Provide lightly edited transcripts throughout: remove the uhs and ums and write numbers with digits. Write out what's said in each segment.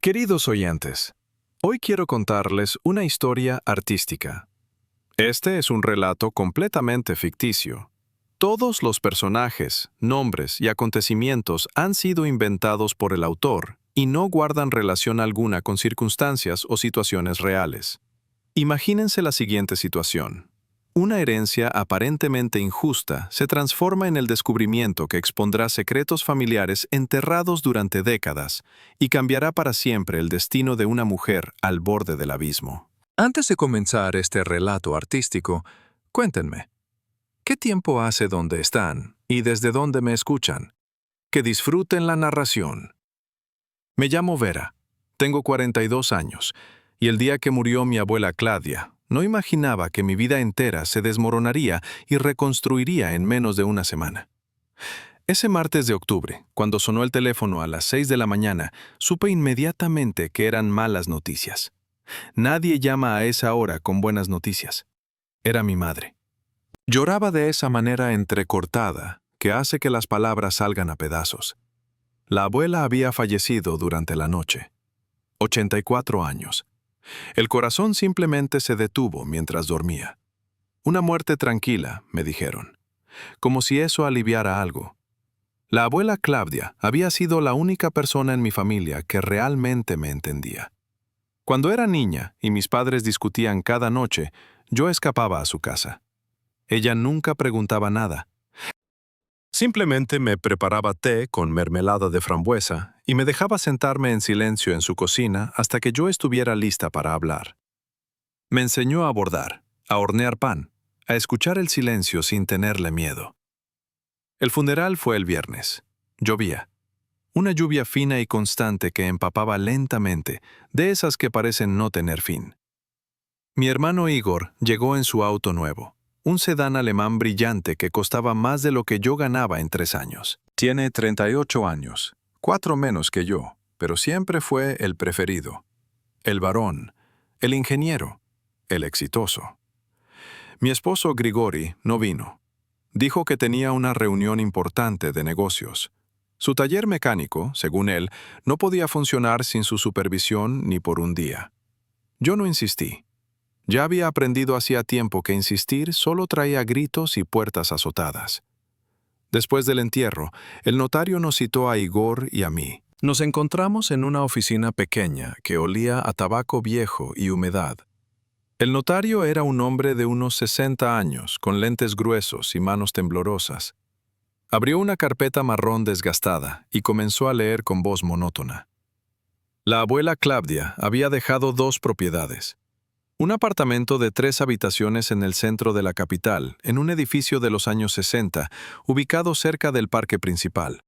Queridos oyentes, hoy quiero contarles una historia artística. Este es un relato completamente ficticio. Todos los personajes, nombres y acontecimientos han sido inventados por el autor y no guardan relación alguna con circunstancias o situaciones reales. Imagínense la siguiente situación. Una herencia aparentemente injusta se transforma en el descubrimiento que expondrá secretos familiares enterrados durante décadas y cambiará para siempre el destino de una mujer al borde del abismo. Antes de comenzar este relato artístico, cuéntenme, ¿qué tiempo hace donde están y desde dónde me escuchan? Que disfruten la narración. Me llamo Vera, tengo 42 años, y el día que murió mi abuela Claudia, no imaginaba que mi vida entera se desmoronaría y reconstruiría en menos de una semana. Ese martes de octubre, cuando sonó el teléfono a las 6 de la mañana, supe inmediatamente que eran malas noticias. Nadie llama a esa hora con buenas noticias. Era mi madre. Lloraba de esa manera entrecortada que hace que las palabras salgan a pedazos. La abuela había fallecido durante la noche. 84 años. El corazón simplemente se detuvo mientras dormía. Una muerte tranquila, me dijeron. Como si eso aliviara algo. La abuela Claudia había sido la única persona en mi familia que realmente me entendía. Cuando era niña y mis padres discutían cada noche, yo escapaba a su casa. Ella nunca preguntaba nada. Simplemente me preparaba té con mermelada de frambuesa y me dejaba sentarme en silencio en su cocina hasta que yo estuviera lista para hablar. Me enseñó a bordar, a hornear pan, a escuchar el silencio sin tenerle miedo. El funeral fue el viernes. Llovía. Una lluvia fina y constante que empapaba lentamente, de esas que parecen no tener fin. Mi hermano Igor llegó en su auto nuevo. Un sedán alemán brillante que costaba más de lo que yo ganaba en 3 años. Tiene 38 años, 4 menos que yo, pero siempre fue el preferido. El varón, el ingeniero, el exitoso. Mi esposo Grigori no vino. Dijo que tenía una reunión importante de negocios. Su taller mecánico, según él, no podía funcionar sin su supervisión ni por un día. Yo no insistí. Ya había aprendido hacía tiempo que insistir solo traía gritos y puertas azotadas. Después del entierro, el notario nos citó a Igor y a mí. Nos encontramos en una oficina pequeña que olía a tabaco viejo y humedad. El notario era un hombre de unos 60 años, con lentes gruesos y manos temblorosas. Abrió una carpeta marrón desgastada y comenzó a leer con voz monótona. La abuela Claudia había dejado 2 propiedades. Un apartamento de 3 habitaciones en el centro de la capital, en un edificio de los años 60, ubicado cerca del parque principal.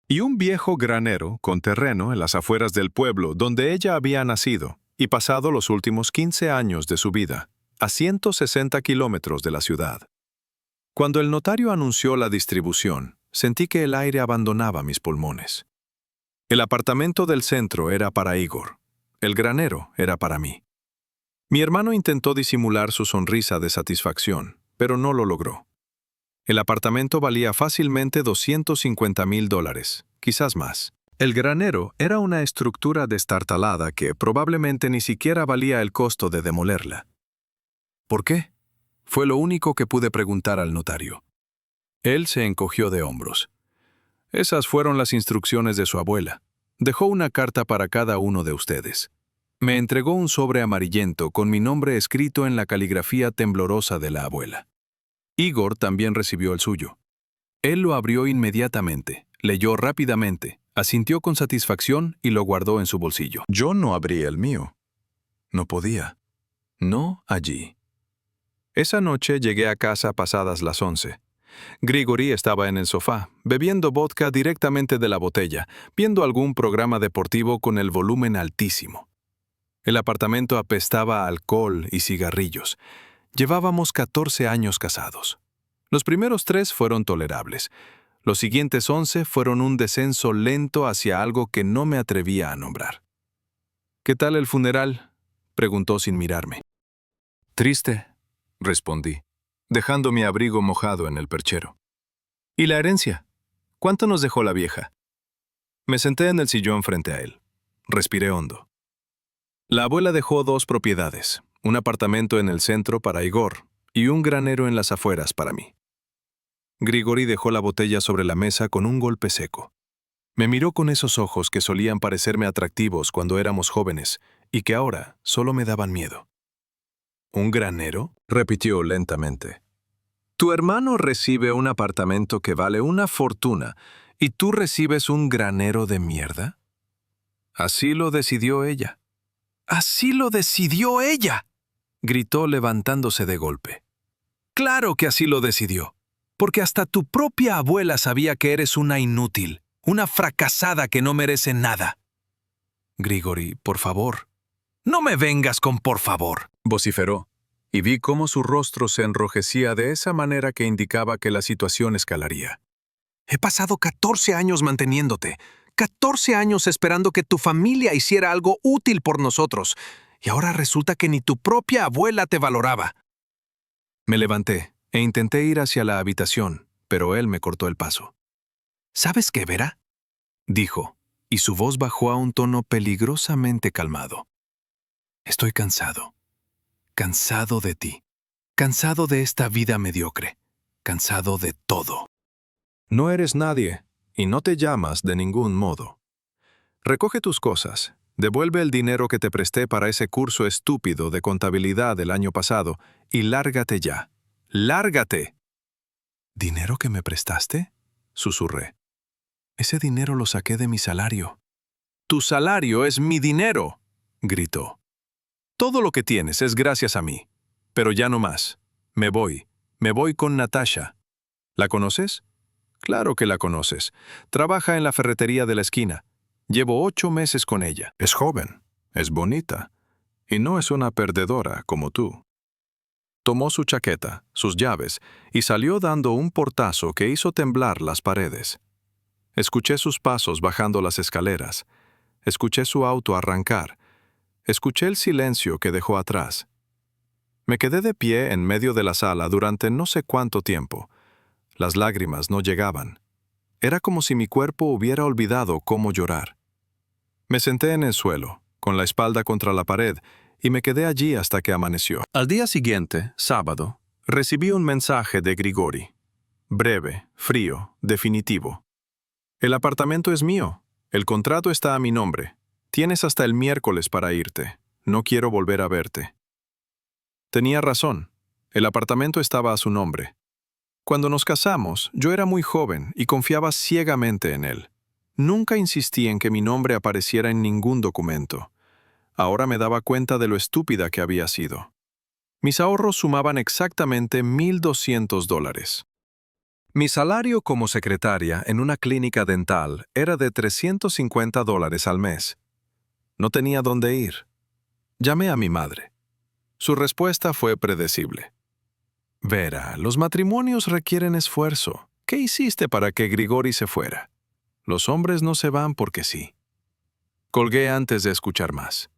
Y un viejo granero con terreno en las afueras del pueblo donde ella había nacido y pasado los últimos 15 años de su vida, a 160 kilómetros de la ciudad. Cuando el notario anunció la distribución, sentí que el aire abandonaba mis pulmones. El apartamento del centro era para Igor. El granero era para mí. Mi hermano intentó disimular su sonrisa de satisfacción, pero no lo logró. El apartamento valía fácilmente $250,000, quizás más. El granero era una estructura destartalada que probablemente ni siquiera valía el costo de demolerla. ¿Por qué? Fue lo único que pude preguntar al notario. Él se encogió de hombros. Esas fueron las instrucciones de su abuela. Dejó una carta para cada uno de ustedes. Me entregó un sobre amarillento con mi nombre escrito en la caligrafía temblorosa de la abuela. Igor también recibió el suyo. Él lo abrió inmediatamente, leyó rápidamente, asintió con satisfacción y lo guardó en su bolsillo. Yo no abrí el mío. No podía. No allí. Esa noche llegué a casa pasadas las 11. Grigori estaba en el sofá, bebiendo vodka directamente de la botella, viendo algún programa deportivo con el volumen altísimo. El apartamento apestaba a alcohol y cigarrillos. Llevábamos 14 años casados. Los primeros 3 fueron tolerables. Los siguientes 11 fueron un descenso lento hacia algo que no me atrevía a nombrar. ¿Qué tal el funeral?, preguntó sin mirarme. Triste, respondí, dejando mi abrigo mojado en el perchero. ¿Y la herencia? ¿Cuánto nos dejó la vieja? Me senté en el sillón frente a él. Respiré hondo. La abuela dejó 2 propiedades, un apartamento en el centro para Igor y un granero en las afueras para mí. Grigori dejó la botella sobre la mesa con un golpe seco. Me miró con esos ojos que solían parecerme atractivos cuando éramos jóvenes y que ahora solo me daban miedo. ¿Un granero?, repitió lentamente. Tu hermano recibe un apartamento que vale una fortuna y tú recibes un granero de mierda. Así lo decidió ella. ¡Así lo decidió ella!, gritó levantándose de golpe. Claro que así lo decidió, porque hasta tu propia abuela sabía que eres una inútil, una fracasada que no merece nada. Grigori, por favor. No me vengas con por favor, vociferó, y vi cómo su rostro se enrojecía de esa manera que indicaba que la situación escalaría. He pasado 14 años manteniéndote, 14 años esperando que tu familia hiciera algo útil por nosotros, y ahora resulta que ni tu propia abuela te valoraba. Me levanté e intenté ir hacia la habitación, pero él me cortó el paso. ¿Sabes qué, Vera?, dijo, y su voz bajó a un tono peligrosamente calmado. Estoy cansado. Cansado de ti. Cansado de esta vida mediocre. Cansado de todo. No eres nadie, y no te llamas de ningún modo. Recoge tus cosas, devuelve el dinero que te presté para ese curso estúpido de contabilidad del año pasado y lárgate ya. ¡Lárgate! ¿Dinero que me prestaste?, susurré. Ese dinero lo saqué de mi salario. Tu salario es mi dinero, gritó. Todo lo que tienes es gracias a mí, pero ya no más. Me voy con Natasha. ¿La conoces? Claro que la conoces. Trabaja en la ferretería de la esquina. Llevo 8 meses con ella. Es joven, es bonita, y no es una perdedora como tú. Tomó su chaqueta, sus llaves, y salió dando un portazo que hizo temblar las paredes. Escuché sus pasos bajando las escaleras. Escuché su auto arrancar. Escuché el silencio que dejó atrás. Me quedé de pie en medio de la sala durante no sé cuánto tiempo. Las lágrimas no llegaban. Era como si mi cuerpo hubiera olvidado cómo llorar. Me senté en el suelo, con la espalda contra la pared, y me quedé allí hasta que amaneció. Al día siguiente, sábado, recibí un mensaje de Grigori. Breve, frío, definitivo. El apartamento es mío. El contrato está a mi nombre. Tienes hasta el miércoles para irte. No quiero volver a verte. Tenía razón. El apartamento estaba a su nombre. Cuando nos casamos, yo era muy joven y confiaba ciegamente en él. Nunca insistí en que mi nombre apareciera en ningún documento. Ahora me daba cuenta de lo estúpida que había sido. Mis ahorros sumaban exactamente $1,200. Mi salario como secretaria en una clínica dental era de $350 al mes. No tenía dónde ir. Llamé a mi madre. Su respuesta fue predecible. Vera, los matrimonios requieren esfuerzo. ¿Qué hiciste para que Grigori se fuera? Los hombres no se van porque sí. Colgué antes de escuchar más.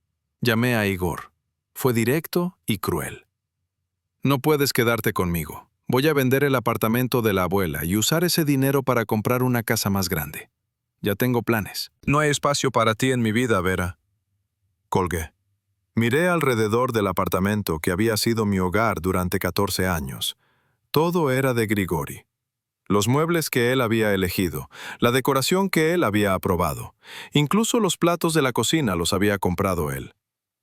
Llamé a Igor. Fue directo y cruel. No puedes quedarte conmigo. Voy a vender el apartamento de la abuela y usar ese dinero para comprar una casa más grande. Ya tengo planes. No hay espacio para ti en mi vida, Vera. Colgué. Miré alrededor del apartamento que había sido mi hogar durante 14 años. Todo era de Grigori. Los muebles que él había elegido, la decoración que él había aprobado. Incluso los platos de la cocina los había comprado él.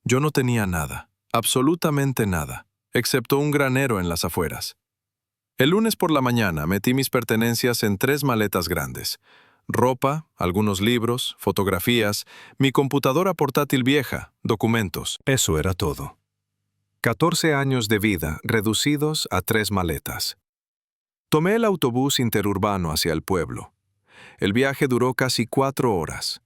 Yo no tenía nada, absolutamente nada, excepto un granero en las afueras. El lunes por la mañana metí mis pertenencias en 3 maletas grandes. Ropa, algunos libros, fotografías, mi computadora portátil vieja, documentos. Eso era todo. 14 años de vida reducidos a 3 maletas. Tomé el autobús interurbano hacia el pueblo. El viaje duró casi 4 horas.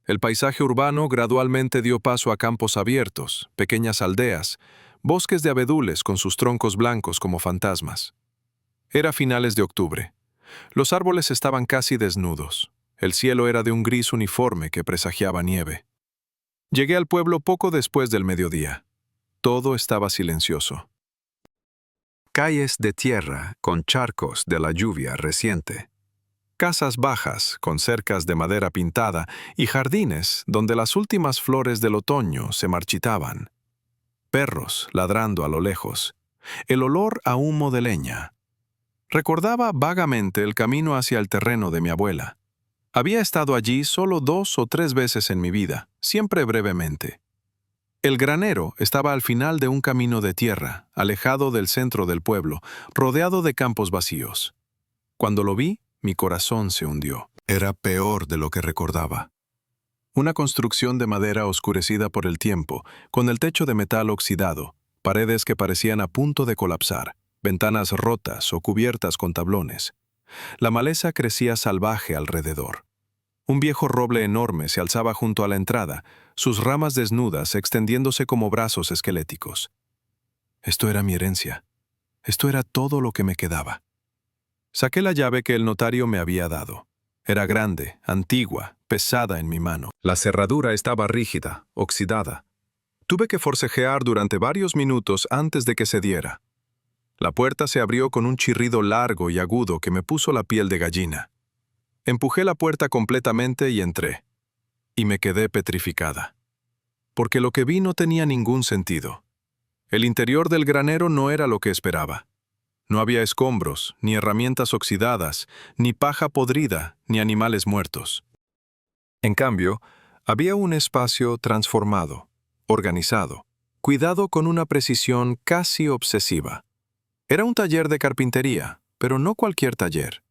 El paisaje urbano gradualmente dio paso a campos abiertos, pequeñas aldeas, bosques de abedules con sus troncos blancos como fantasmas. Era finales de octubre. Los árboles estaban casi desnudos. El cielo era de un gris uniforme que presagiaba nieve. Llegué al pueblo poco después del mediodía. Todo estaba silencioso. Calles de tierra con charcos de la lluvia reciente. Casas bajas, con cercas de madera pintada, y jardines donde las últimas flores del otoño se marchitaban. Perros ladrando a lo lejos. El olor a humo de leña. Recordaba vagamente el camino hacia el terreno de mi abuela. Había estado allí solo 2 o 3 veces en mi vida, siempre brevemente. El granero estaba al final de un camino de tierra, alejado del centro del pueblo, rodeado de campos vacíos. Cuando lo vi, mi corazón se hundió. Era peor de lo que recordaba. Una construcción de madera oscurecida por el tiempo, con el techo de metal oxidado, paredes que parecían a punto de colapsar, ventanas rotas o cubiertas con tablones. La maleza crecía salvaje alrededor. Un viejo roble enorme se alzaba junto a la entrada, sus ramas desnudas extendiéndose como brazos esqueléticos. Esto era mi herencia. Esto era todo lo que me quedaba. Saqué la llave que el notario me había dado. Era grande, antigua, pesada en mi mano. La cerradura estaba rígida, oxidada. Tuve que forcejear durante varios minutos antes de que cediera. La puerta se abrió con un chirrido largo y agudo que me puso la piel de gallina. Empujé la puerta completamente y entré. Y me quedé petrificada. Porque lo que vi no tenía ningún sentido. El interior del granero no era lo que esperaba. No había escombros, ni herramientas oxidadas, ni paja podrida, ni animales muertos. En cambio, había un espacio transformado, organizado, cuidado con una precisión casi obsesiva. Era un taller de carpintería, pero no cualquier taller.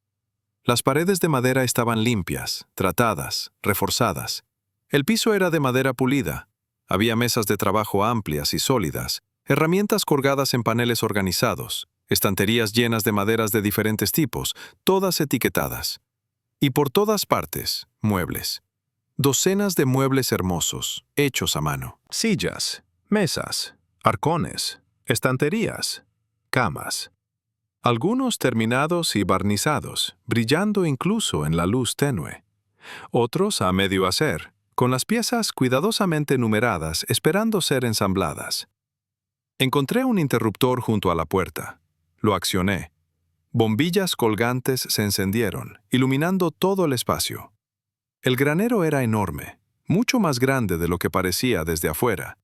Las paredes de madera estaban limpias, tratadas, reforzadas. El piso era de madera pulida. Había mesas de trabajo amplias y sólidas, herramientas colgadas en paneles organizados, estanterías llenas de maderas de diferentes tipos, todas etiquetadas. Y por todas partes, muebles. Docenas de muebles hermosos, hechos a mano. Sillas, mesas, arcones, estanterías, camas. Algunos terminados y barnizados, brillando incluso en la luz tenue. Otros a medio hacer, con las piezas cuidadosamente numeradas, esperando ser ensambladas. Encontré un interruptor junto a la puerta. Lo accioné. Bombillas colgantes se encendieron, iluminando todo el espacio. El granero era enorme, mucho más grande de lo que parecía desde afuera.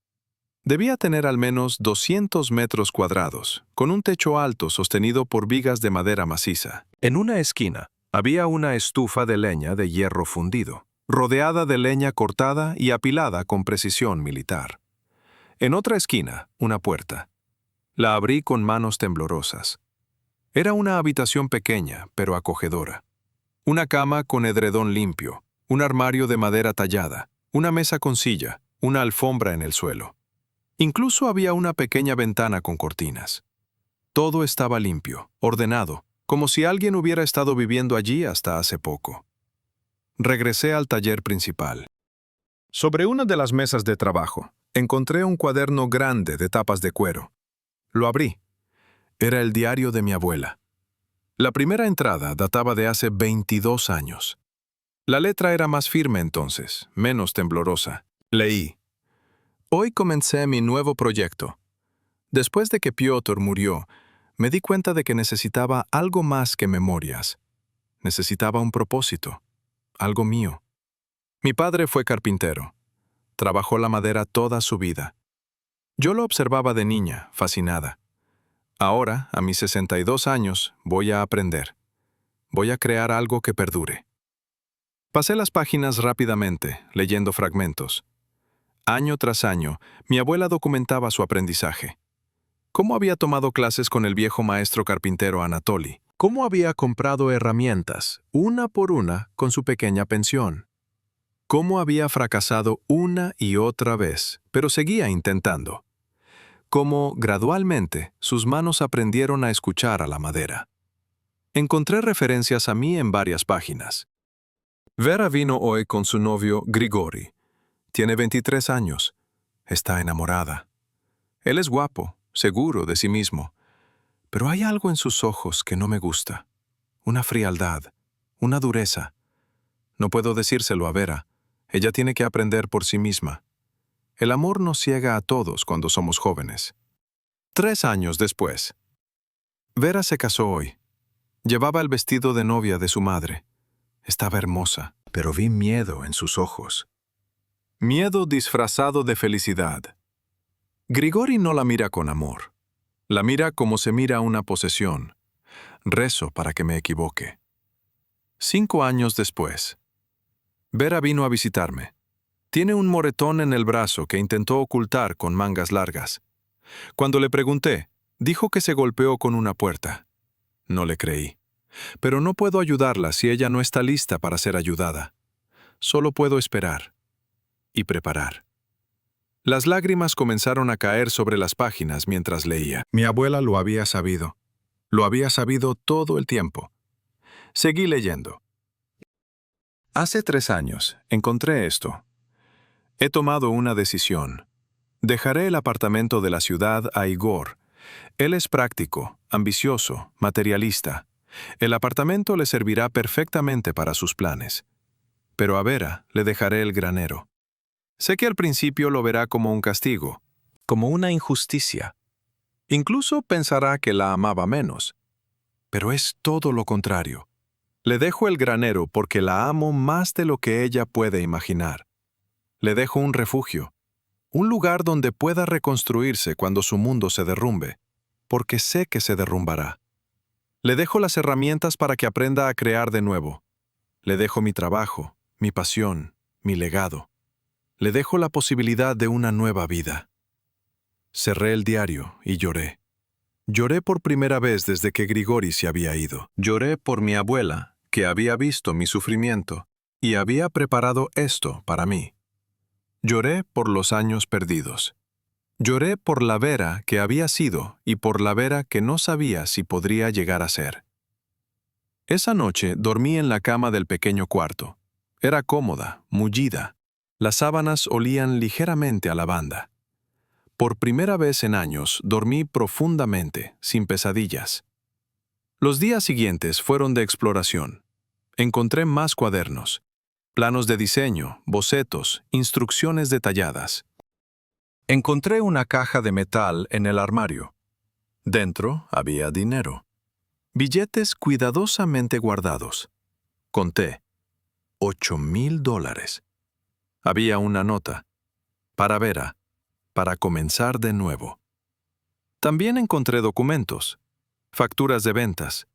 Debía tener al menos 200 metros cuadrados, con un techo alto sostenido por vigas de madera maciza. En una esquina había una estufa de leña de hierro fundido, rodeada de leña cortada y apilada con precisión militar. En otra esquina, una puerta. La abrí con manos temblorosas. Era una habitación pequeña, pero acogedora. Una cama con edredón limpio, un armario de madera tallada, una mesa con silla, una alfombra en el suelo. Incluso había una pequeña ventana con cortinas. Todo estaba limpio, ordenado, como si alguien hubiera estado viviendo allí hasta hace poco. Regresé al taller principal. Sobre una de las mesas de trabajo, encontré un cuaderno grande de tapas de cuero. Lo abrí. Era el diario de mi abuela. La primera entrada databa de hace 22 años. La letra era más firme entonces, menos temblorosa. Leí. Hoy comencé mi nuevo proyecto. Después de que Piotr murió, me di cuenta de que necesitaba algo más que memorias. Necesitaba un propósito, algo mío. Mi padre fue carpintero. Trabajó la madera toda su vida. Yo lo observaba de niña, fascinada. Ahora, a mis 62 años, voy a aprender. Voy a crear algo que perdure. Pasé las páginas rápidamente, leyendo fragmentos. Año tras año, mi abuela documentaba su aprendizaje. Cómo había tomado clases con el viejo maestro carpintero Anatoly. Cómo había comprado herramientas, una por una, con su pequeña pensión. Cómo había fracasado una y otra vez, pero seguía intentando. Cómo, gradualmente, sus manos aprendieron a escuchar a la madera. Encontré referencias a mí en varias páginas. Vera vino hoy con su novio Grigori. Tiene 23 años. Está enamorada. Él es guapo, seguro de sí mismo. Pero hay algo en sus ojos que no me gusta. Una frialdad, una dureza. No puedo decírselo a Vera. Ella tiene que aprender por sí misma. El amor nos ciega a todos cuando somos jóvenes. 3 años después. Vera se casó hoy. Llevaba el vestido de novia de su madre. Estaba hermosa, pero vi miedo en sus ojos. Miedo disfrazado de felicidad. Grigori no la mira con amor. La mira como se mira una posesión. Rezo para que me equivoque. 5 años después. Vera vino a visitarme. Tiene un moretón en el brazo que intentó ocultar con mangas largas. Cuando le pregunté, dijo que se golpeó con una puerta. No le creí. Pero no puedo ayudarla si ella no está lista para ser ayudada. Solo puedo esperar y preparar. Las lágrimas comenzaron a caer sobre las páginas mientras leía. Mi abuela lo había sabido. Lo había sabido todo el tiempo. Seguí leyendo. Hace 3 años encontré esto. He tomado una decisión. Dejaré el apartamento de la ciudad a Igor. Él es práctico, ambicioso, materialista. El apartamento le servirá perfectamente para sus planes. Pero a Vera le dejaré el granero. Sé que al principio lo verá como un castigo, como una injusticia. Incluso pensará que la amaba menos. Pero es todo lo contrario. Le dejo el granero porque la amo más de lo que ella puede imaginar. Le dejo un refugio, un lugar donde pueda reconstruirse cuando su mundo se derrumbe, porque sé que se derrumbará. Le dejo las herramientas para que aprenda a crear de nuevo. Le dejo mi trabajo, mi pasión, mi legado. Le dejo la posibilidad de una nueva vida. Cerré el diario y lloré. Lloré por primera vez desde que Grigori se había ido. Lloré por mi abuela, que había visto mi sufrimiento y había preparado esto para mí. Lloré por los años perdidos. Lloré por la Vera que había sido y por la Vera que no sabía si podría llegar a ser. Esa noche dormí en la cama del pequeño cuarto. Era cómoda, mullida. Las sábanas olían ligeramente a lavanda. Por primera vez en años dormí profundamente, sin pesadillas. Los días siguientes fueron de exploración. Encontré más cuadernos, planos de diseño, bocetos, instrucciones detalladas. Encontré una caja de metal en el armario. Dentro había dinero. Billetes cuidadosamente guardados. Conté. $8,000. Había una nota. Para Vera. Para comenzar de nuevo. También encontré documentos. Facturas de ventas.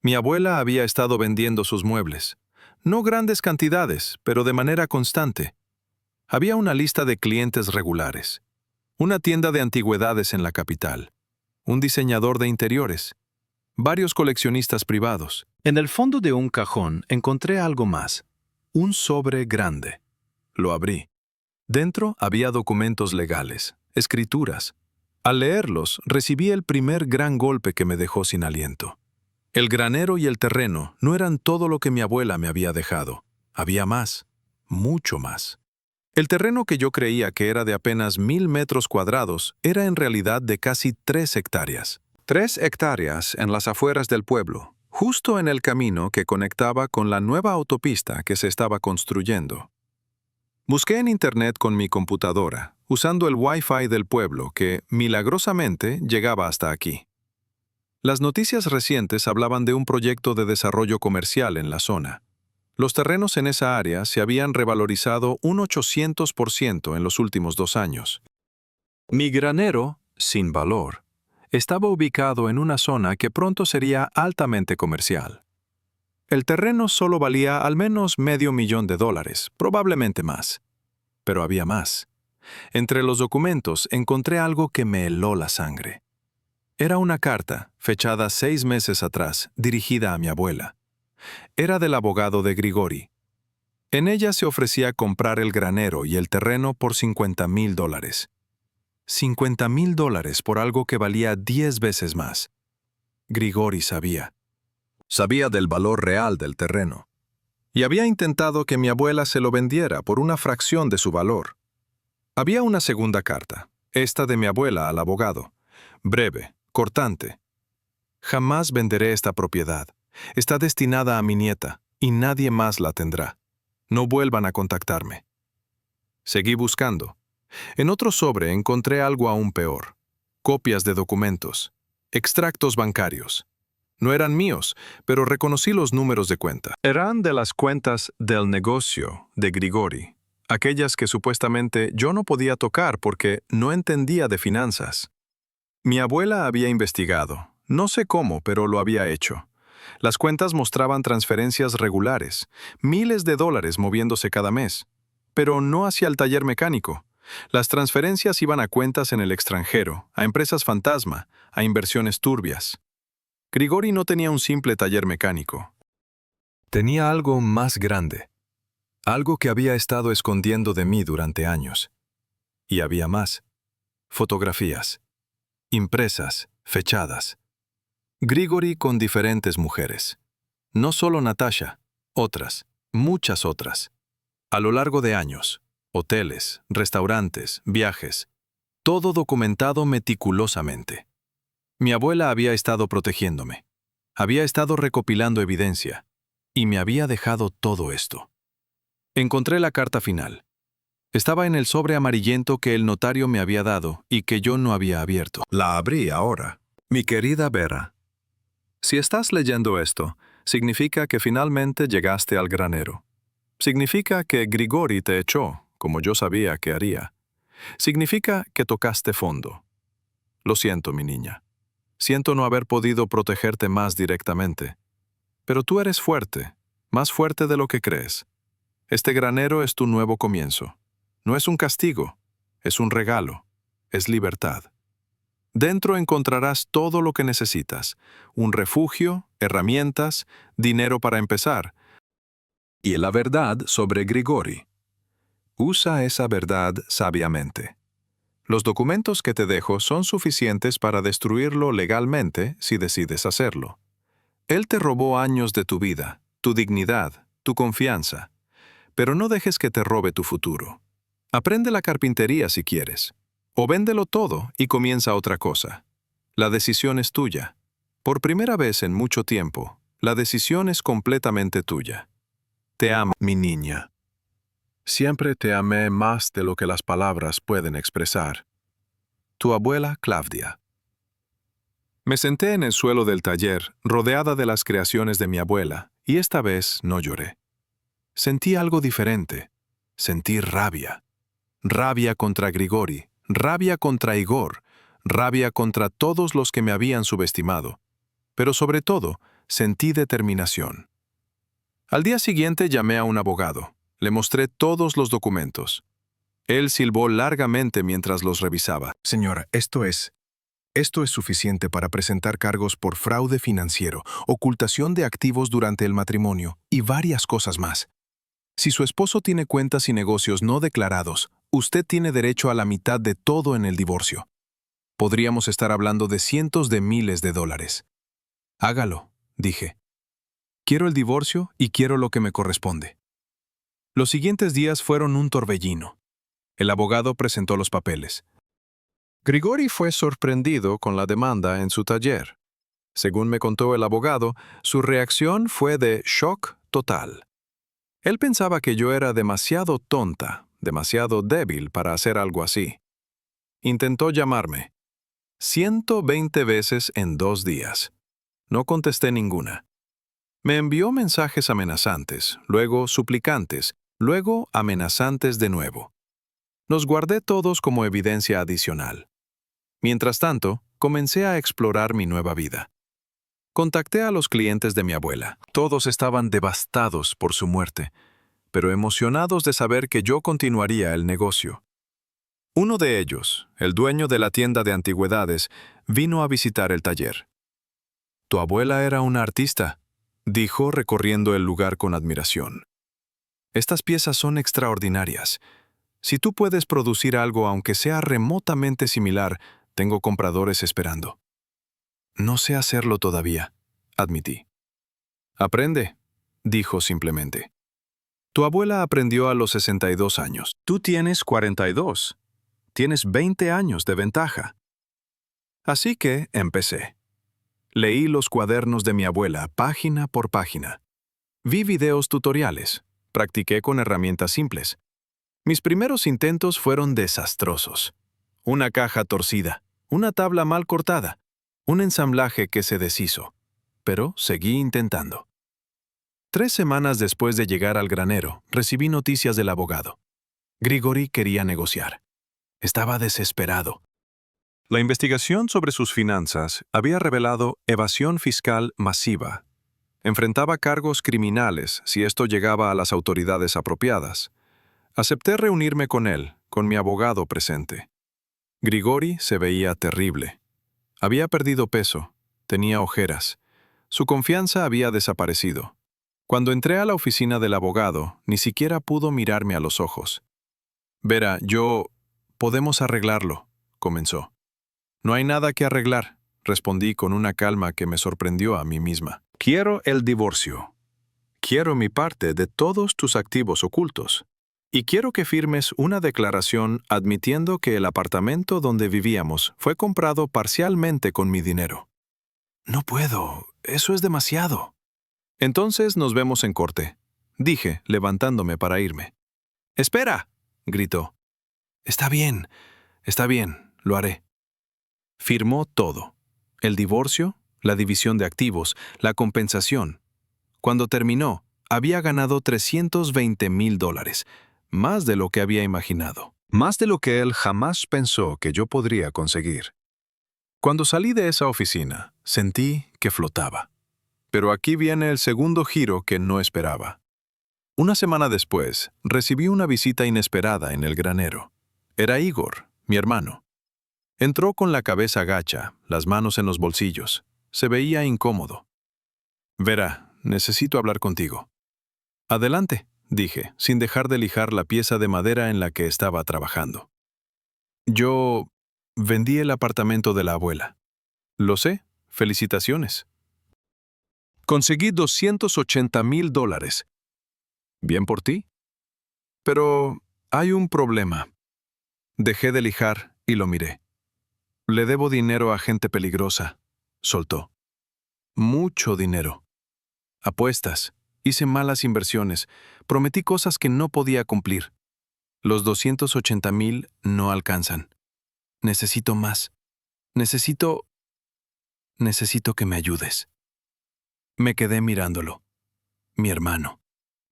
Mi abuela había estado vendiendo sus muebles. No grandes cantidades, pero de manera constante. Había una lista de clientes regulares. Una tienda de antigüedades en la capital. Un diseñador de interiores. Varios coleccionistas privados. En el fondo de un cajón encontré algo más. Un sobre grande. Lo abrí. Dentro había documentos legales, escrituras. Al leerlos, recibí el primer gran golpe que me dejó sin aliento. El granero y el terreno no eran todo lo que mi abuela me había dejado. Había más, mucho más. El terreno que yo creía que era de apenas 1,000 metros cuadrados era en realidad de casi 3 hectáreas. 3 hectáreas en las afueras del pueblo, justo en el camino que conectaba con la nueva autopista que se estaba construyendo. Busqué en Internet con mi computadora, usando el Wi-Fi del pueblo que, milagrosamente, llegaba hasta aquí. Las noticias recientes hablaban de un proyecto de desarrollo comercial en la zona. Los terrenos en esa área se habían revalorizado un 800% en los últimos 2 años. Mi granero, sin valor, estaba ubicado en una zona que pronto sería altamente comercial. El terreno solo valía al menos $500,000, probablemente más. Pero había más. Entre los documentos encontré algo que me heló la sangre. Era una carta, fechada 6 meses atrás, dirigida a mi abuela. Era del abogado de Grigori. En ella se ofrecía comprar el granero y el terreno por $50,000. $50,000 por algo que valía 10 veces más. Grigori sabía. Sabía del valor real del terreno. Y había intentado que mi abuela se lo vendiera por una fracción de su valor. Había una segunda carta, esta de mi abuela al abogado. Breve, cortante. Jamás venderé esta propiedad. Está destinada a mi nieta, y nadie más la tendrá. No vuelvan a contactarme. Seguí buscando. En otro sobre encontré algo aún peor. Copias de documentos. Extractos bancarios. No eran míos, pero reconocí los números de cuenta. Eran de las cuentas del negocio de Grigori, aquellas que supuestamente yo no podía tocar porque no entendía de finanzas. Mi abuela había investigado, no sé cómo, pero lo había hecho. Las cuentas mostraban transferencias regulares, miles de dólares moviéndose cada mes, pero no hacia el taller mecánico. Las transferencias iban a cuentas en el extranjero, a empresas fantasma, a inversiones turbias. Grigori no tenía un simple taller mecánico. Tenía algo más grande, algo que había estado escondiendo de mí durante años. Y había más. Fotografías, impresas, fechadas. Grigori con diferentes mujeres. No solo Natasha, otras, muchas otras. A lo largo de años, hoteles, restaurantes, viajes, todo documentado meticulosamente. Mi abuela había estado protegiéndome, había estado recopilando evidencia, y me había dejado todo esto. Encontré la carta final. Estaba en el sobre amarillento que el notario me había dado y que yo no había abierto. La abrí ahora. Mi querida Vera, si estás leyendo esto, significa que finalmente llegaste al granero. Significa que Grigori te echó, como yo sabía que haría. Significa que tocaste fondo. Lo siento, mi niña. Siento no haber podido protegerte más directamente. Pero tú eres fuerte, más fuerte de lo que crees. Este granero es tu nuevo comienzo. No es un castigo, es un regalo, es libertad. Dentro encontrarás todo lo que necesitas, un refugio, herramientas, dinero para empezar. Y la verdad sobre Grigori. Usa esa verdad sabiamente. Los documentos que te dejo son suficientes para destruirlo legalmente si decides hacerlo. Él te robó años de tu vida, tu dignidad, tu confianza. Pero no dejes que te robe tu futuro. Aprende la carpintería si quieres. O véndelo todo y comienza otra cosa. La decisión es tuya. Por primera vez en mucho tiempo, la decisión es completamente tuya. Te amo, mi niña. Siempre te amé más de lo que las palabras pueden expresar. Tu abuela Claudia. Me senté en el suelo del taller, rodeada de las creaciones de mi abuela, y esta vez no lloré. Sentí algo diferente. Sentí rabia. Rabia contra Grigori, rabia contra Igor, rabia contra todos los que me habían subestimado. Pero sobre todo, sentí determinación. Al día siguiente llamé a un abogado. Le mostré todos los documentos. Él silbó largamente mientras los revisaba. Señora, esto es suficiente para presentar cargos por fraude financiero, ocultación de activos durante el matrimonio y varias cosas más. Si su esposo tiene cuentas y negocios no declarados, usted tiene derecho a la mitad de todo en el divorcio. Podríamos estar hablando de cientos de miles de dólares. Hágalo, dije. Quiero el divorcio y quiero lo que me corresponde. Los siguientes días fueron un torbellino. El abogado presentó los papeles. Grigori fue sorprendido con la demanda en su taller. Según me contó el abogado, su reacción fue de shock total. Él pensaba que yo era demasiado tonta, demasiado débil para hacer algo así. Intentó llamarme. 120 veces en 2 días. No contesté ninguna. Me envió mensajes amenazantes, luego suplicantes, luego amenazantes de nuevo. Los guardé todos como evidencia adicional. Mientras tanto, comencé a explorar mi nueva vida. Contacté a los clientes de mi abuela. Todos estaban devastados por su muerte, pero emocionados de saber que yo continuaría el negocio. Uno de ellos, el dueño de la tienda de antigüedades, vino a visitar el taller. «Tu abuela era una artista», dijo recorriendo el lugar con admiración. «Estas piezas son extraordinarias. Si tú puedes producir algo aunque sea remotamente similar, tengo compradores esperando». «No sé hacerlo todavía», admití. «Aprende», dijo simplemente. «Tu abuela aprendió a los 62 años. Tú tienes 42. Tienes 20 años de ventaja». Así que empecé. Leí los cuadernos de mi abuela, página por página. Vi videos tutoriales. Practiqué con herramientas simples. Mis primeros intentos fueron desastrosos. Una caja torcida, una tabla mal cortada, un ensamblaje que se deshizo. pero seguí intentando. 3 semanas después de llegar al granero, recibí noticias del abogado. Grigori quería negociar. Estaba desesperado. La investigación sobre sus finanzas había revelado evasión fiscal masiva. Enfrentaba cargos criminales si esto llegaba a las autoridades apropiadas. Acepté reunirme con él, con mi abogado presente. Grigori se veía terrible. Había perdido peso, tenía ojeras. Su confianza había desaparecido. Cuando entré a la oficina del abogado, ni siquiera pudo mirarme a los ojos. «Vera, podemos arreglarlo», comenzó. «No hay nada que arreglar», respondí con una calma que me sorprendió a mí misma. «Quiero el divorcio. Quiero mi parte de todos tus activos ocultos. Y quiero que firmes una declaración admitiendo que el apartamento donde vivíamos fue comprado parcialmente con mi dinero». «No puedo, eso es demasiado». «Entonces nos vemos en corte», dije, levantándome para irme. «¡Espera!», gritó. Está bien, lo haré». Firmó todo. El divorcio, la división de activos, la compensación. Cuando terminó, había ganado $320,000, más de lo que había imaginado. Más de lo que él jamás pensó que yo podría conseguir. Cuando salí de esa oficina, sentí que flotaba. Pero aquí viene el segundo giro que no esperaba. Una semana después, recibí una visita inesperada en el granero. Era Igor, mi hermano. Entró con la cabeza gacha, las manos en los bolsillos. Se veía incómodo. «Vera, necesito hablar contigo». «Adelante», dije, sin dejar de lijar la pieza de madera en la que estaba trabajando. «Yo vendí el apartamento de la abuela». «Lo sé, felicitaciones». «Conseguí $280,000. Bien por ti. Pero hay un problema». Dejé de lijar y lo miré. «Le debo dinero a gente peligrosa», soltó. «Mucho dinero. Apuestas, hice malas inversiones, prometí cosas que no podía cumplir. Los 280,000 no alcanzan. Necesito más. Necesito que me ayudes». Me quedé mirándolo. Mi hermano.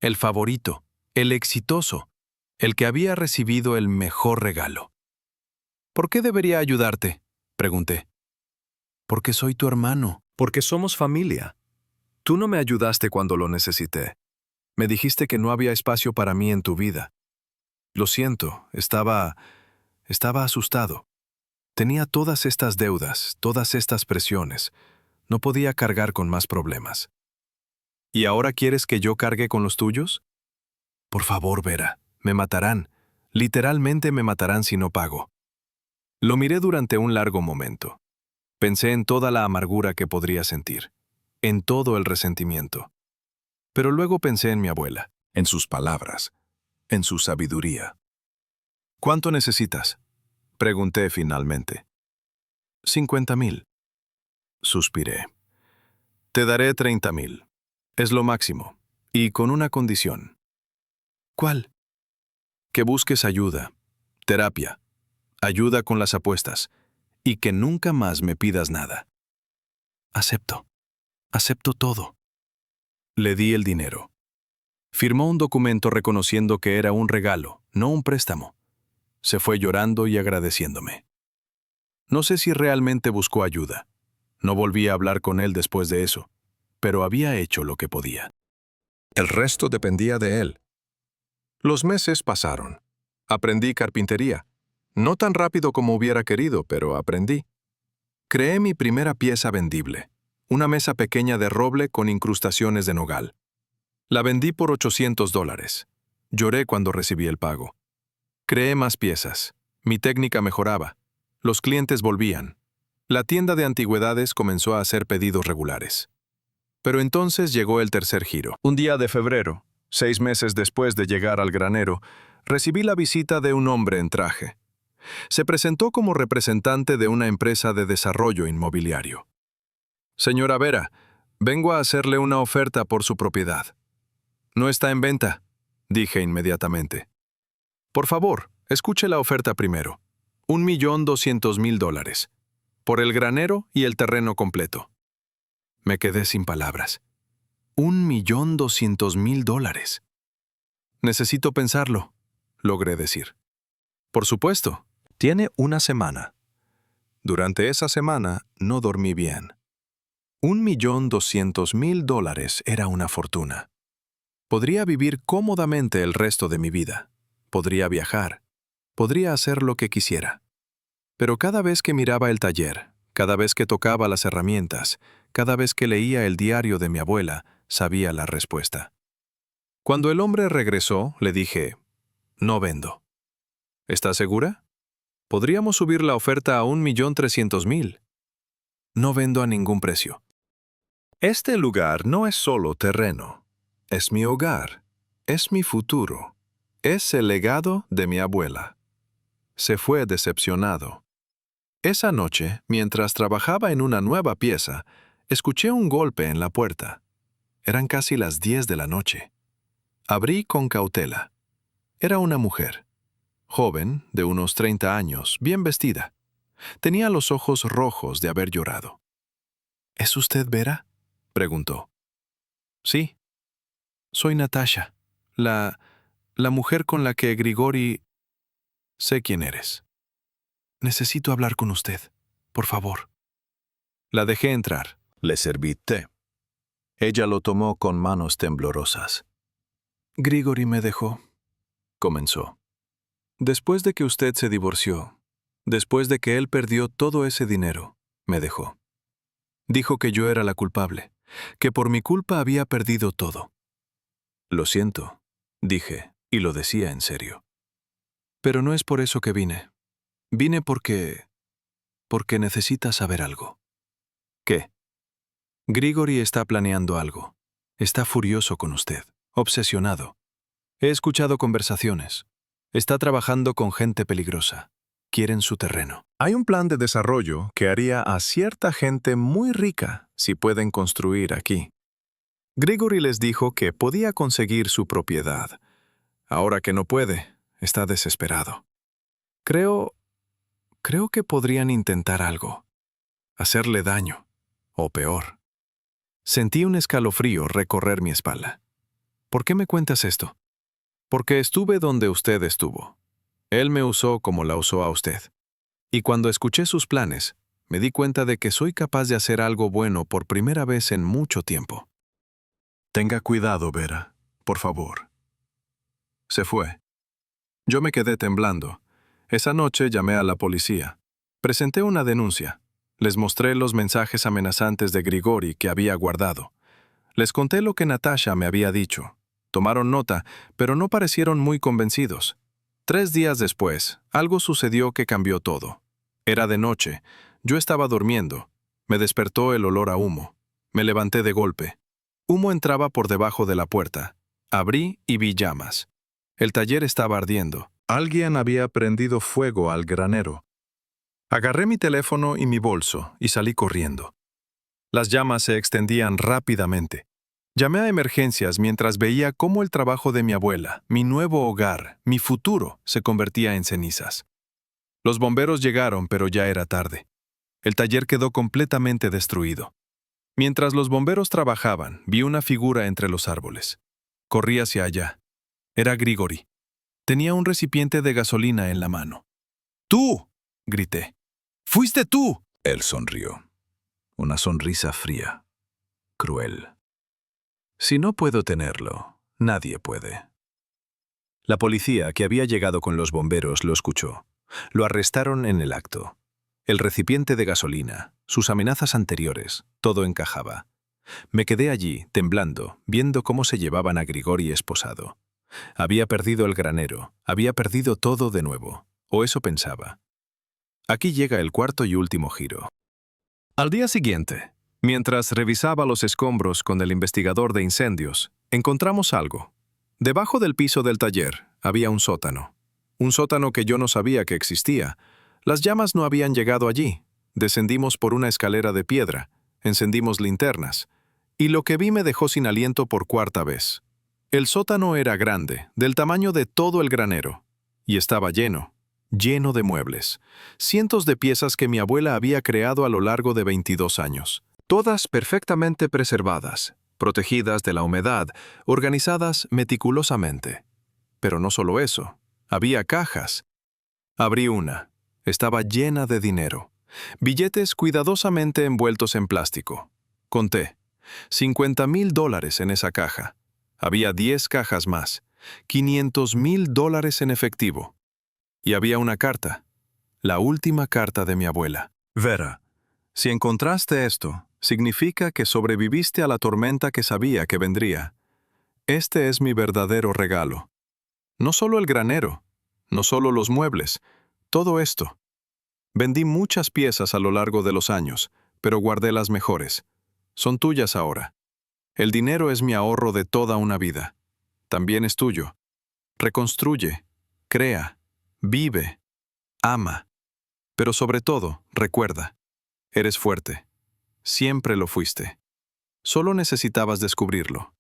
El favorito, el exitoso, el que había recibido el mejor regalo. «¿Por qué debería ayudarte?», pregunté. «Porque soy tu hermano». «Porque somos familia. Tú no me ayudaste cuando lo necesité. Me dijiste que no había espacio para mí en tu vida. Lo siento, estaba asustado. Tenía todas estas deudas, todas estas presiones. No podía cargar con más problemas». «¿Y ahora quieres que yo cargue con los tuyos?». «Por favor, Vera, me matarán. Literalmente me matarán si no pago». Lo miré durante un largo momento. Pensé en toda la amargura que podría sentir, en todo el resentimiento. Pero luego pensé en mi abuela, en sus palabras, en su sabiduría. «¿Cuánto necesitas?», pregunté finalmente. «50,000». Suspiré. «Te daré 30,000. Es lo máximo, y con una condición». «¿Cuál?». «Que busques ayuda, terapia, ayuda con las apuestas, y que nunca más me pidas nada». Acepto todo». Le di el dinero. Firmó un documento reconociendo que era un regalo, no un préstamo. Se fue llorando y agradeciéndome. No sé si realmente buscó ayuda. No volví a hablar con él después de eso, pero había hecho lo que podía. El resto dependía de él. Los meses pasaron. Aprendí carpintería. No tan rápido como hubiera querido, pero aprendí. Creé mi primera pieza vendible, una mesa pequeña de roble con incrustaciones de nogal. La vendí por $800. Lloré cuando recibí el pago. Creé más piezas. Mi técnica mejoraba. Los clientes volvían. La tienda de antigüedades comenzó a hacer pedidos regulares. Pero entonces llegó el tercer giro. Un día de febrero, 6 meses después de llegar al granero, recibí la visita de un hombre en traje. Se presentó como representante de una empresa de desarrollo inmobiliario. «Señora Vera, vengo a hacerle una oferta por su propiedad». «No está en venta», dije inmediatamente. «Por favor, escuche la oferta primero. $1,200,000. Por el granero y el terreno completo». Me quedé sin palabras. $1.200.000. Necesito pensarlo, logré decir. Por supuesto. Tiene una semana. Durante esa semana no dormí bien. $1.200.000 era una fortuna. Podría vivir cómodamente el resto de mi vida. Podría viajar. Podría hacer lo que quisiera. Pero cada vez que miraba el taller, cada vez que tocaba las herramientas, cada vez que leía el diario de mi abuela, sabía la respuesta. Cuando el hombre regresó, le dije, no vendo. ¿Estás segura? Podríamos subir la oferta a $1.300.000. No vendo a ningún precio. Este lugar no es solo terreno. Es mi hogar. Es mi futuro. Es el legado de mi abuela. Se fue decepcionado. Esa noche, mientras trabajaba en una nueva pieza, escuché un golpe en la puerta. Eran casi las 10 de la noche. Abrí con cautela. Era una mujer. Joven, de unos 30 años, bien vestida. Tenía los ojos rojos de haber llorado. ¿Es usted Vera?, preguntó. Sí. Soy Natasha, la mujer con la que Grigori... Sé quién eres. Necesito hablar con usted, por favor. La dejé entrar. Le serví té. Ella lo tomó con manos temblorosas. Grigori me dejó, comenzó. Después de que usted se divorció, después de que él perdió todo ese dinero, me dejó. Dijo que yo era la culpable, que por mi culpa había perdido todo. Lo siento, dije, y lo decía en serio. Pero no es por eso que vine. Vine porque necesita saber algo. ¿Qué? Grigori está planeando algo. Está furioso con usted, obsesionado. He escuchado conversaciones. Está trabajando con gente peligrosa. Quieren su terreno. Hay un plan de desarrollo que haría a cierta gente muy rica si pueden construir aquí. Grigori les dijo que podía conseguir su propiedad. Ahora que no puede, está desesperado. Creo que podrían intentar algo. Hacerle daño. O peor. Sentí un escalofrío recorrer mi espalda. ¿Por qué me cuentas esto? Porque estuve donde usted estuvo. Él me usó como la usó a usted. Y cuando escuché sus planes, me di cuenta de que soy capaz de hacer algo bueno por primera vez en mucho tiempo. Tenga cuidado, Vera, por favor. Se fue. Yo me quedé temblando. Esa noche llamé a la policía. Presenté una denuncia. Les mostré los mensajes amenazantes de Grigori que había guardado. Les conté lo que Natasha me había dicho. Tomaron nota, pero no parecieron muy convencidos. 3 días después, algo sucedió que cambió todo. Era de noche. Yo estaba durmiendo. Me despertó el olor a humo. Me levanté de golpe. Humo entraba por debajo de la puerta. Abrí y vi llamas. El taller estaba ardiendo. Alguien había prendido fuego al granero. Agarré mi teléfono y mi bolso y salí corriendo. Las llamas se extendían rápidamente. Llamé a emergencias mientras veía cómo el trabajo de mi abuela, mi nuevo hogar, mi futuro, se convertía en cenizas. Los bomberos llegaron, pero ya era tarde. El taller quedó completamente destruido. Mientras los bomberos trabajaban, vi una figura entre los árboles. Corrí hacia allá. Era Grigori. Tenía un recipiente de gasolina en la mano. ¡Tú!, grité. ¡Fuiste tú! Él sonrió. Una sonrisa fría, cruel. Si no puedo tenerlo, nadie puede. La policía, que había llegado con los bomberos, lo escuchó. Lo arrestaron en el acto. El recipiente de gasolina, sus amenazas anteriores, todo encajaba. Me quedé allí, temblando, viendo cómo se llevaban a Grigori esposado. Había perdido el granero, había perdido todo de nuevo, o eso pensaba. Aquí llega el cuarto y último giro. Al día siguiente, mientras revisaba los escombros con el investigador de incendios, encontramos algo. Debajo del piso del taller había un sótano. Un sótano que yo no sabía que existía. Las llamas no habían llegado allí. Descendimos por una escalera de piedra, encendimos linternas, y lo que vi me dejó sin aliento por 4ª vez. El sótano era grande, del tamaño de todo el granero, y estaba lleno de muebles, cientos de piezas que mi abuela había creado a lo largo de 22 años. Todas perfectamente preservadas, protegidas de la humedad, organizadas meticulosamente. Pero no solo eso, había cajas. Abrí una. Estaba llena de dinero. Billetes cuidadosamente envueltos en plástico. Conté. $50,000 en esa caja. Había 10 cajas más. $500,000 en efectivo. Y había una carta. La última carta de mi abuela. Vera, si encontraste esto, significa que sobreviviste a la tormenta que sabía que vendría. Este es mi verdadero regalo. No solo el granero, no solo los muebles, todo esto. Vendí muchas piezas a lo largo de los años, pero guardé las mejores. Son tuyas ahora. El dinero es mi ahorro de toda una vida. También es tuyo. Reconstruye, crea, vive, ama. Pero sobre todo, recuerda, eres fuerte. Siempre lo fuiste. Solo necesitabas descubrirlo.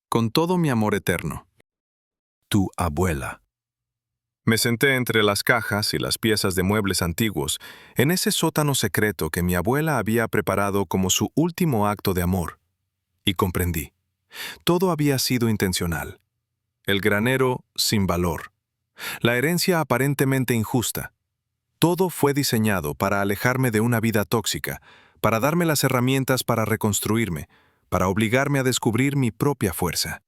Con todo mi amor eterno. Tu abuela. Me senté entre las cajas y las piezas de muebles antiguos, en ese sótano secreto que mi abuela había preparado como su último acto de amor. Y comprendí. Todo había sido intencional. El granero sin valor. La herencia aparentemente injusta. Todo fue diseñado para alejarme de una vida tóxica, para darme las herramientas para reconstruirme, para obligarme a descubrir mi propia fuerza.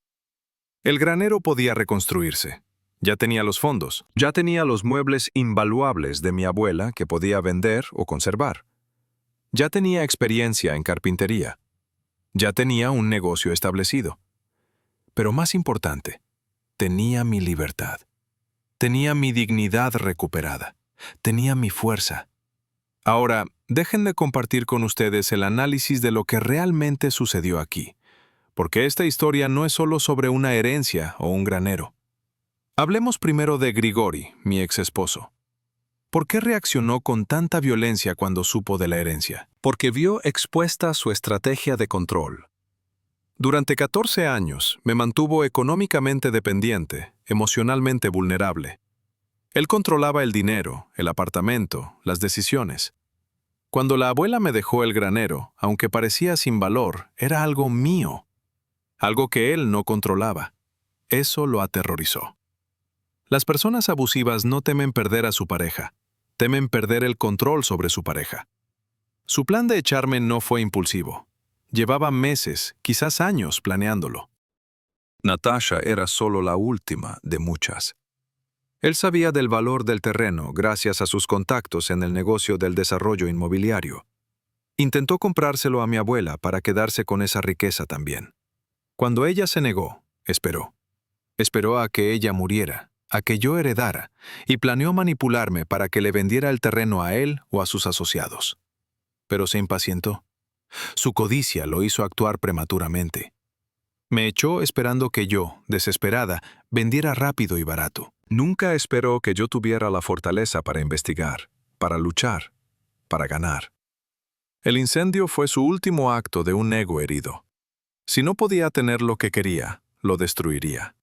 El granero podía reconstruirse. Ya tenía los fondos, ya tenía los muebles invaluables de mi abuela que podía vender o conservar. Ya tenía experiencia en carpintería. Ya tenía un negocio establecido. Pero más importante, tenía mi libertad. Tenía mi dignidad recuperada. Tenía mi fuerza. Ahora, déjenme compartir con ustedes el análisis de lo que realmente sucedió aquí, porque esta historia no es solo sobre una herencia o un granero. Hablemos primero de Grigori, mi ex esposo. ¿Por qué reaccionó con tanta violencia cuando supo de la herencia? Porque vio expuesta su estrategia de control. Durante 14 años me mantuvo económicamente dependiente, emocionalmente vulnerable. Él controlaba el dinero, el apartamento, las decisiones. Cuando la abuela me dejó el granero, aunque parecía sin valor, era algo mío. Algo que él no controlaba. Eso lo aterrorizó. Las personas abusivas no temen perder a su pareja, temen perder el control sobre su pareja. Su plan de echarme no fue impulsivo. Llevaba meses, quizás años, planeándolo. Natasha era solo la última de muchas. Él sabía del valor del terreno gracias a sus contactos en el negocio del desarrollo inmobiliario. Intentó comprárselo a mi abuela para quedarse con esa riqueza también. Cuando ella se negó, esperó. Esperó a que ella muriera, a que yo heredara, y planeó manipularme para que le vendiera el terreno a él o a sus asociados. Pero se impacientó. Su codicia lo hizo actuar prematuramente. Me echó esperando que yo, desesperada, vendiera rápido y barato. Nunca esperó que yo tuviera la fortaleza para investigar, para luchar, para ganar. El incendio fue su último acto de un ego herido. Si no podía tener lo que quería, lo destruiría.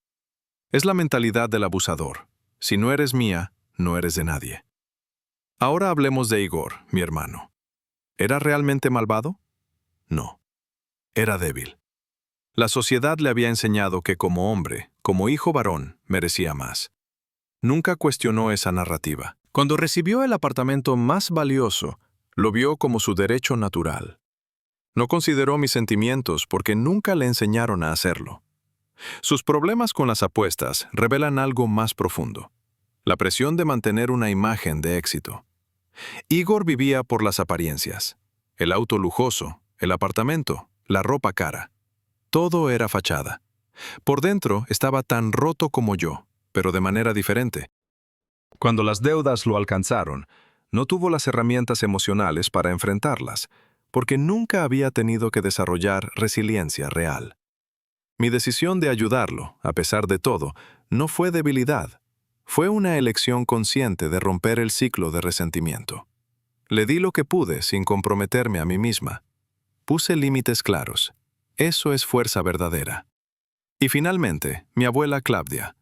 Es la mentalidad del abusador. Si no eres mía, no eres de nadie. Ahora hablemos de Igor, mi hermano. ¿Era realmente malvado? No. Era débil. La sociedad le había enseñado que como hombre, como hijo varón, merecía más. Nunca cuestionó esa narrativa. Cuando recibió el apartamento más valioso, lo vio como su derecho natural. No consideró mis sentimientos porque nunca le enseñaron a hacerlo. Sus problemas con las apuestas revelan algo más profundo. La presión de mantener una imagen de éxito. Igor vivía por las apariencias. El auto lujoso, el apartamento, la ropa cara. Todo era fachada. Por dentro estaba tan roto como yo, pero de manera diferente. Cuando las deudas lo alcanzaron, no tuvo las herramientas emocionales para enfrentarlas, porque nunca había tenido que desarrollar resiliencia real. Mi decisión de ayudarlo, a pesar de todo, no fue debilidad. Fue una elección consciente de romper el ciclo de resentimiento. Le di lo que pude sin comprometerme a mí misma. Puse límites claros. Eso es fuerza verdadera. Y finalmente, mi abuela Claudia.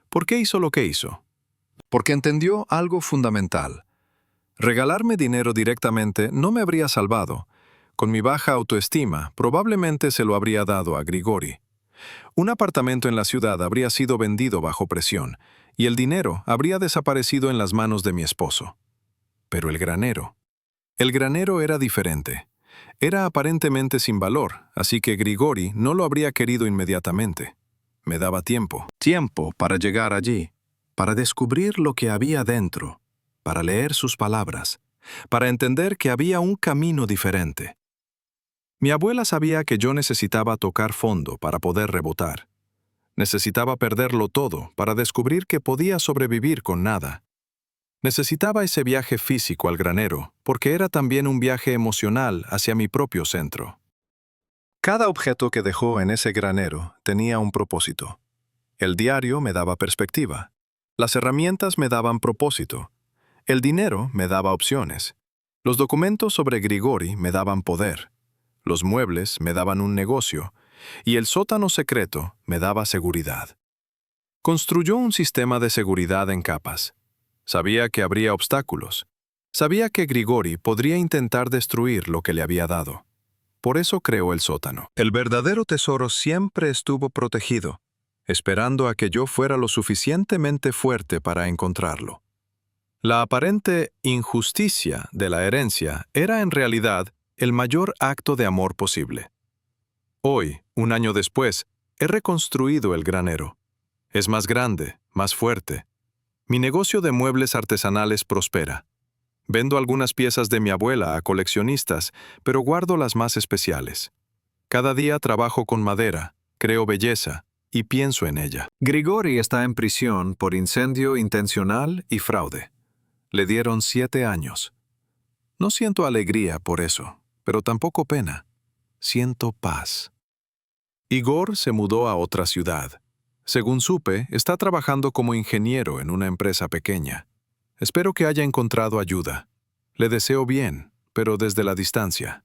¿Por qué hizo lo que hizo? Porque entendió algo fundamental. Regalarme dinero directamente no me habría salvado. Con mi baja autoestima, probablemente se lo habría dado a Grigori. Un apartamento en la ciudad habría sido vendido bajo presión, y el dinero habría desaparecido en las manos de mi esposo. Pero el granero era diferente. Era aparentemente sin valor, así que Grigori no lo habría querido inmediatamente. Me daba tiempo. Tiempo para llegar allí, para descubrir lo que había dentro, para leer sus palabras, para entender que había un camino diferente. Mi abuela sabía que yo necesitaba tocar fondo para poder rebotar. Necesitaba perderlo todo para descubrir que podía sobrevivir con nada. Necesitaba ese viaje físico al granero, porque era también un viaje emocional hacia mi propio centro. Cada objeto que dejó en ese granero tenía un propósito. El diario me daba perspectiva. Las herramientas me daban propósito. El dinero me daba opciones. Los documentos sobre Grigori me daban poder. Los muebles me daban un negocio. Y el sótano secreto me daba seguridad. Construyó un sistema de seguridad en capas. Sabía que habría obstáculos. Sabía que Grigori podría intentar destruir lo que le había dado. Por eso creó el sótano. El verdadero tesoro siempre estuvo protegido, esperando a que yo fuera lo suficientemente fuerte para encontrarlo. La aparente injusticia de la herencia era en realidad el mayor acto de amor posible. Hoy, un año después, he reconstruido el granero. Es más grande, más fuerte. Mi negocio de muebles artesanales prospera. Vendo algunas piezas de mi abuela a coleccionistas, pero guardo las más especiales. Cada día trabajo con madera, creo belleza y pienso en ella. Grigori está en prisión por incendio intencional y fraude. Le dieron 7 años. No siento alegría por eso, pero tampoco pena. Siento paz. Igor se mudó a otra ciudad. Según supe, está trabajando como ingeniero en una empresa pequeña. Espero que haya encontrado ayuda. Le deseo bien, pero desde la distancia.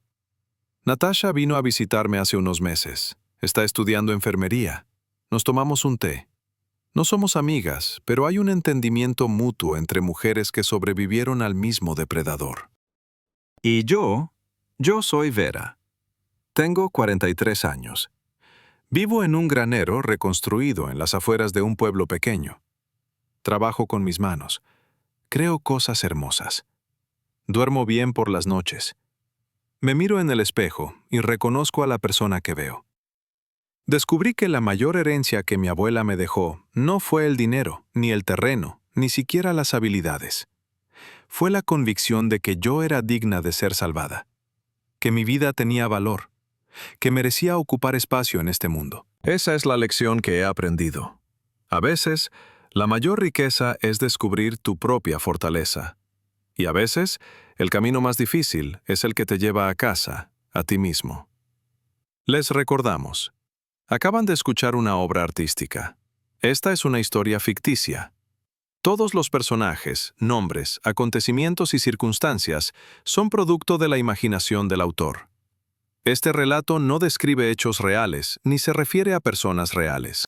Natasha vino a visitarme hace unos meses. Está estudiando enfermería. Nos tomamos un té. No somos amigas, pero hay un entendimiento mutuo entre mujeres que sobrevivieron al mismo depredador. Y yo soy Vera. Tengo 43 años. Vivo en un granero reconstruido en las afueras de un pueblo pequeño. Trabajo con mis manos. Creo cosas hermosas. Duermo bien por las noches. Me miro en el espejo y reconozco a la persona que veo. Descubrí que la mayor herencia que mi abuela me dejó no fue el dinero, ni el terreno, ni siquiera las habilidades. Fue la convicción de que yo era digna de ser salvada, que mi vida tenía valor, que merecía ocupar espacio en este mundo. Esa es la lección que he aprendido. A veces, la mayor riqueza es descubrir tu propia fortaleza. Y a veces, el camino más difícil es el que te lleva a casa, a ti mismo. Les recordamos. Acaban de escuchar una obra artística. Esta es una historia ficticia. Todos los personajes, nombres, acontecimientos y circunstancias son producto de la imaginación del autor. Este relato no describe hechos reales ni se refiere a personas reales.